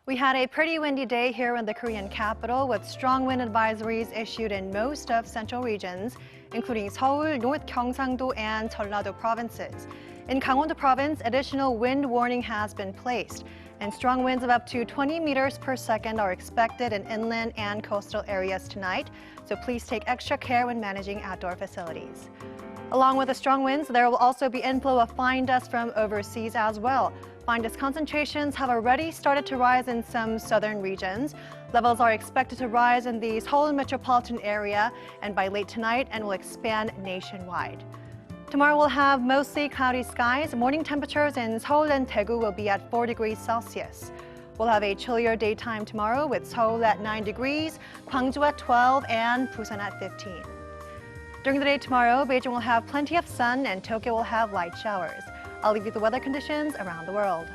We had a pretty windy day here in the Korean capital with strong wind advisories issued in most of central regions, including Seoul, North Gyeongsangdo, and Jeollado provinces. In Gangwon-do province, additional wind warning has been placed, and strong winds of up to 20 meters per second are expected in inland and coastal areas tonight, so please take extra care when managing outdoor facilities. Along with the strong winds, there will also be inflow of fine dust from overseas as well. Fine dust concentrations have already started to rise in some southern regions. Levels are expected to rise in the Seoul metropolitan area and by late tonight and will expand nationwide. Tomorrow we'll have mostly cloudy skies. Morning temperatures in Seoul and Daegu will be at 4 degrees Celsius. We'll have a chillier daytime tomorrow with Seoul at 9 degrees, Gwangju at 12, and Busan at 15. During the day tomorrow, Beijing will have plenty of sun and Tokyo will have light showers. I'll leave you the weather conditions around the world.